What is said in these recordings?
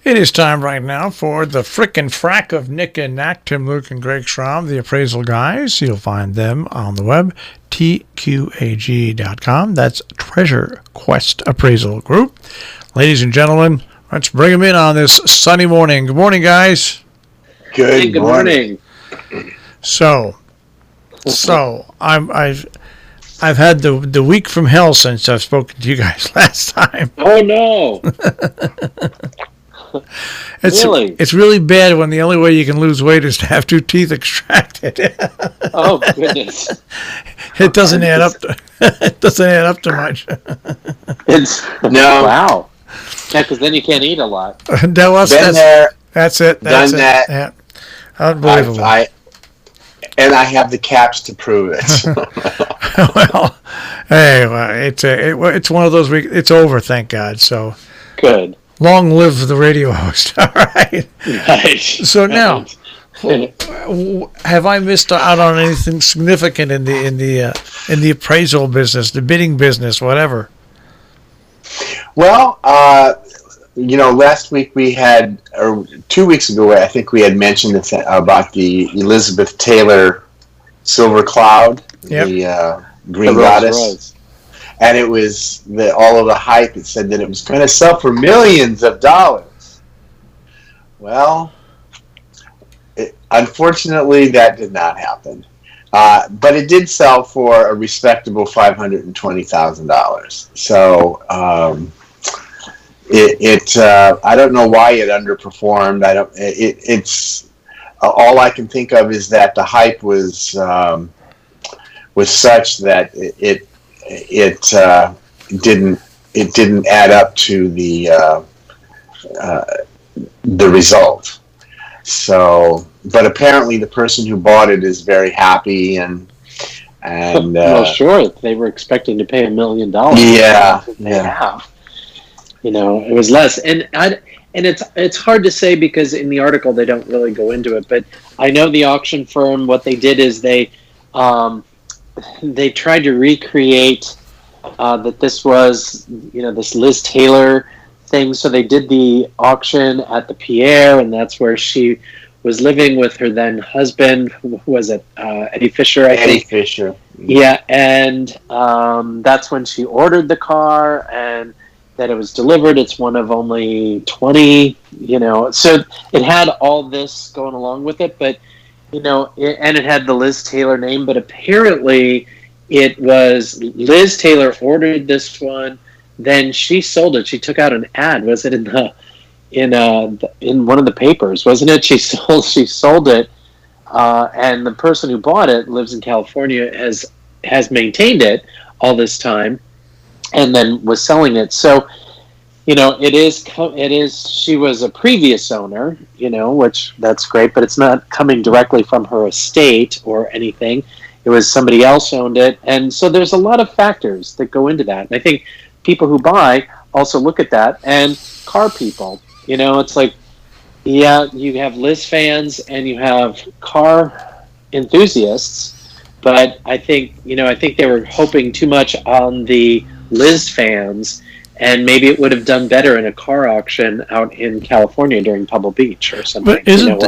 It is time right now for the frickin' frack of Nick and Nack, Tim, Luke, and Greg Schramm, the appraisal guys. You'll find them on the web, tqag.com. That's Treasure Quest Appraisal Group. Ladies and gentlemen, let's bring them in on this sunny morning. Good morning, guys. Good morning. So I've had the week from hell since I've spoken to you guys last time. Oh no! It's really bad when the only way you can lose weight is to have 2 teeth extracted. Oh goodness! It doesn't add up. It doesn't add up to much. Wow. Yeah, because then you can't eat a lot. That's it. That's done it. that. Yeah. Unbelievable. I have the caps to prove it. Well, hey, it's one of those weeks. It's over, thank God. So good. Long live the radio host. All right. Nice. So now, have I missed out on anything significant in the appraisal business, the bidding business, whatever? Well, last week we had, or 2 weeks ago, I think we had mentioned about the Elizabeth Taylor Silver Cloud, the Green Goddess. And it was all of the hype. It said that it was going to sell for millions of dollars. Well, unfortunately, that did not happen. But it did sell for a respectable $520,000. So I don't know why it underperformed. It's all I can think of is that the hype was such that it didn't add up to the result. So, but apparently the person who bought it is very happy and well, sure, they were expecting to pay $1 million. Yeah. It was less, and it's hard to say because in the article they don't really go into it. But I know the auction firm. What they did is they tried to recreate that this was, this Liz Taylor thing. So they did the auction at the Pierre, and that's where she was living with her then husband. Who was it? Eddie Fisher, I think. Eddie Fisher. Yeah, and that's when she ordered the car, and that it was delivered. It's one of only 20, So it had all this going along with it, but and it had the Liz Taylor name, but apparently it was Liz Taylor ordered this one, then she sold it. She took out an ad. Was it in one of the papers? Wasn't it? She sold it, and the person who bought it lives in California, has maintained it all this time, and then was selling it. So it is. She was a previous owner, which that's great, but it's not coming directly from her estate or anything. It was somebody else owned it, and so there's a lot of factors that go into that. And I think people who buy also look at that, and car people. It's like, yeah, you have Liz fans and you have car enthusiasts, but I think they were hoping too much on the Liz fans. And maybe it would have done better in a car auction out in California during Pebble Beach or something. But isn't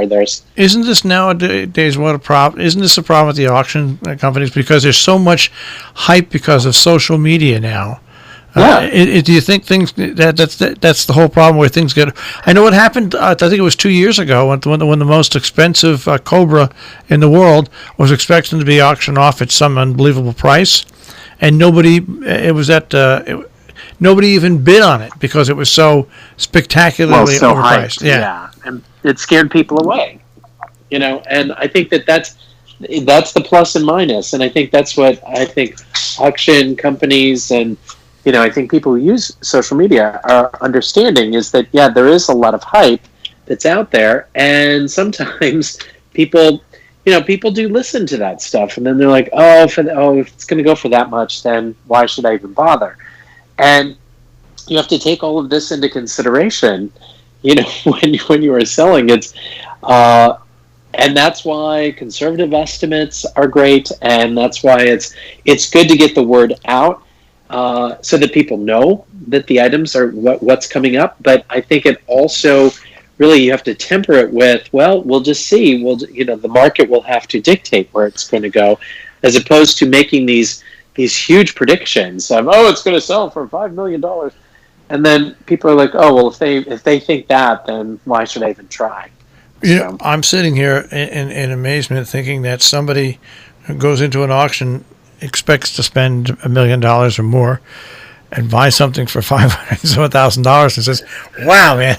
this nowadays what a problem? Isn't this a problem with the auction companies because there's so much hype because of social media now? Yeah. Do you think that's the whole problem where things get? I know what happened. I think it was 2 years ago when the most expensive Cobra in the world was expecting to be auctioned off at some unbelievable price, and nobody even bid on it because it was so spectacularly overpriced. Hyped, yeah, and it scared people away. And I think that's the plus and minus, and I think that's what auction companies and I think people who use social media are understanding is that there is a lot of hype that's out there, and sometimes people do listen to that stuff, and then they're like, if it's going to go for that much, then why should I even bother? And you have to take all of this into consideration, when you are selling it. And that's why conservative estimates are great, and that's why it's good to get the word out so that people know that the items are what's coming up. But I think it also really you have to temper it with, well, we'll just see. The market will have to dictate where it's going to go, as opposed to making these huge predictions of, it's going to sell for $5 million. And then people are like, oh, well, if they think that, then why should I even try? I'm sitting here in amazement, thinking that somebody who goes into an auction expects to spend $1 million or more and buy something for $500,000 and says, "Wow, man,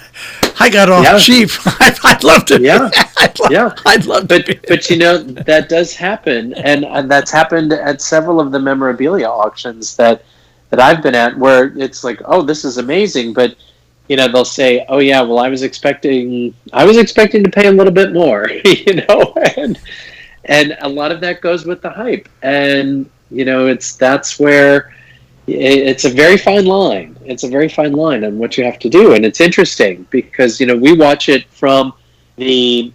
I got off cheap. I'd love to." Yeah, I'd love to. But that does happen, and that's happened at several of the memorabilia auctions that I've been at, where it's like, "Oh, this is amazing," but they'll say, "Oh yeah, well, I was expecting to pay a little bit more," and a lot of that goes with the hype, and that's where it's a very fine line. It's a very fine line on what you have to do, and it's interesting because we watch it from the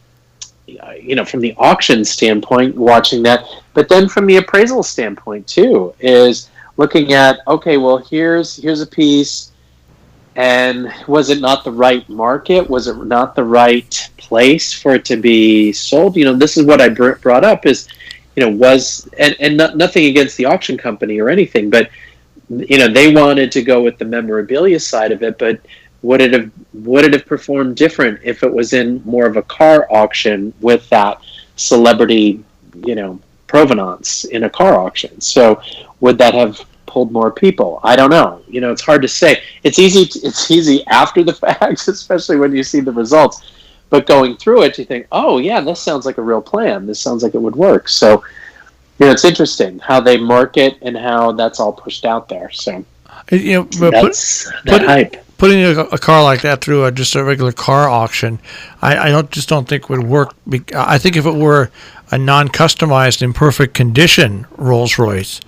auction standpoint, watching that, but then from the appraisal standpoint too, is looking at, okay, well, here's a piece, and was it not the right market? Was it not the right place for it to be sold? This is what I brought up is, nothing against the auction company or anything, but they wanted to go with the memorabilia side of it, but would it have performed different if it was in more of a car auction with that celebrity, provenance in a car auction? So would that have pulled more people? I don't know. It's hard to say. It's easy after the fact, especially when you see the results. But going through it, you think, oh yeah, this sounds like a real plan. This sounds like it would work. So it's interesting how they market and how that's all pushed out there. So that's that hype. Putting a car like that through just a regular car auction, I don't think would work. I think if it were a non-customized, in perfect condition Rolls Royce,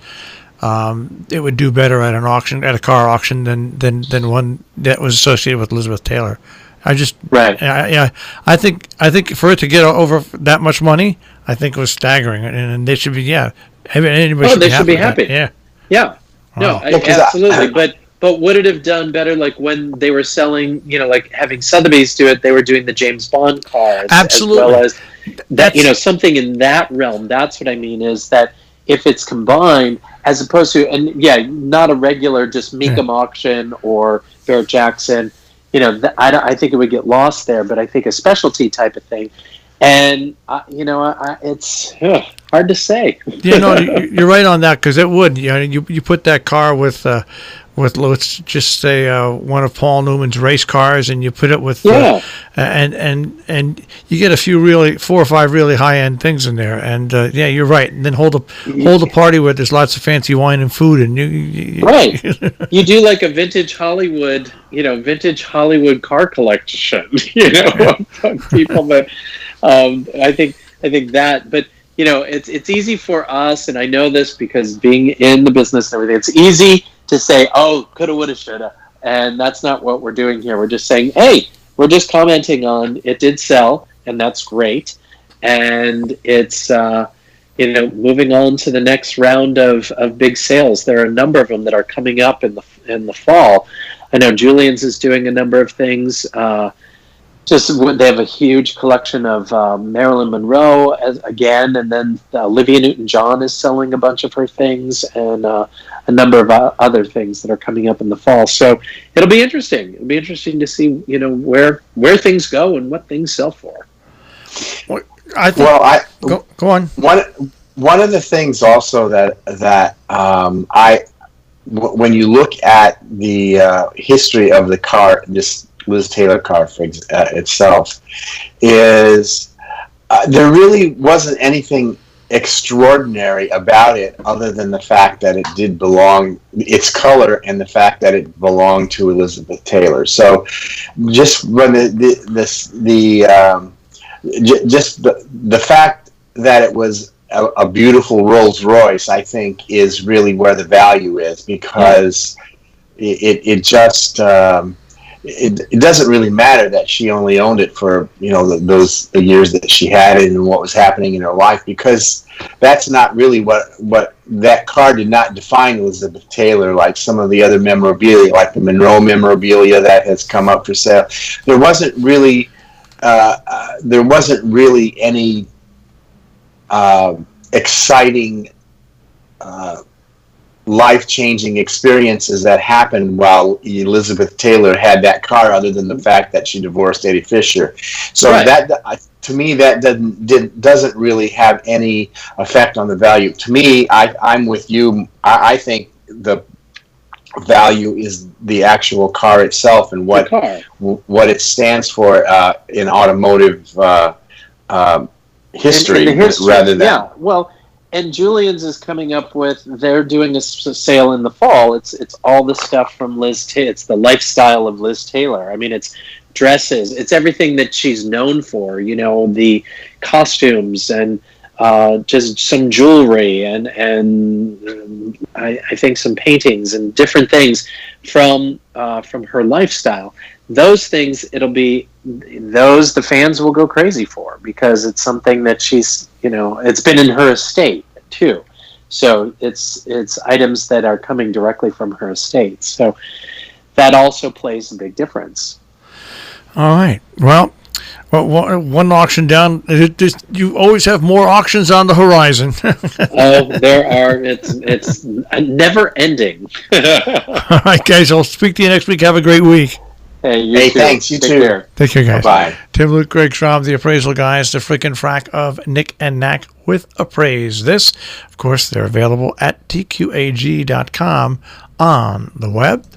it would do better at a car auction than one that was associated with Elizabeth Taylor. I think for it to get over that much money, I think it was staggering, and they should be anybody should be happy. Yeah. No, absolutely. But would it have done better, like when they were selling, like having Sotheby's do it? They were doing the James Bond cars, absolutely, as well as that. Something in that realm. That's what I mean. Is that if it's combined, as opposed to, not a regular just Meekum auction or Barrett Jackson. I think it would get lost there, but I think a specialty type of thing, and it's hard to say. You're right on that, because it would. You put that car with let's just say one of Paul Newman's race cars, and you put it with and you get 4 or 5 really high end things in there, and you're right. And then hold a party where there's lots of fancy wine and food, and right. You do like a vintage Hollywood car collection, of people. But I think that, but. It's easy for us, and I know this because being in the business and everything, it's easy to say, oh, coulda, woulda, shoulda. And that's not what we're doing here. We're just saying, hey, we're just commenting on it did sell, and that's great. And it's, moving on to the next round of big sales. There are a number of them that are coming up in the fall. I know Julians is doing a number of things. They have a huge collection of Marilyn Monroe again, and then Olivia Newton-John is selling a bunch of her things, and a number of other things that are coming up in the fall. So it'll be interesting. It'll be interesting to see where things go and what things sell for. Go on. One of the things also that when you look at the history of the car, this Liz Taylor car for itself, is there really wasn't anything extraordinary about it other than the fact that it did belong, its color, and the fact that it belonged to Elizabeth Taylor. So just when the fact that it was a beautiful Rolls Royce, I think, is really where the value is, because it just it doesn't really matter that she only owned it for those years that she had it and what was happening in her life, because that's not really what that car did not define Elizabeth Taylor like some of the other memorabilia, like the Monroe memorabilia that has come up for sale. There wasn't really there wasn't really any exciting, life-changing experiences that happened while Elizabeth Taylor had that car, other than the fact that she divorced Eddie Fisher. So that, to me, that doesn't really have any effect on the value. To me, I'm with you. I think the value is the actual car itself and what it stands for in automotive history, rather than And Julians is coming up with, they're doing a sale in the fall. It's all the stuff from Liz Taylor. It's the lifestyle of Liz Taylor. I mean, it's dresses. It's everything that she's known for, the costumes and just some jewelry and I think some paintings and different things from her lifestyle. Those things, the fans will go crazy for, because it's something that she's, it's been in her estate too. So it's items that are coming directly from her estate. So that also plays a big difference. All right. Well, one auction down. You always have more auctions on the horizon. There are. It's never ending. All right, guys. I'll speak to you next week. Have a great week. Hey, thanks. You too. Care. Take care, guys. Bye. Tim, Luke, Greg, Schraub, the appraisal guys, the freaking frack of Nick and Knack with Appraise. This, of course, they're available at tqag.com on the web.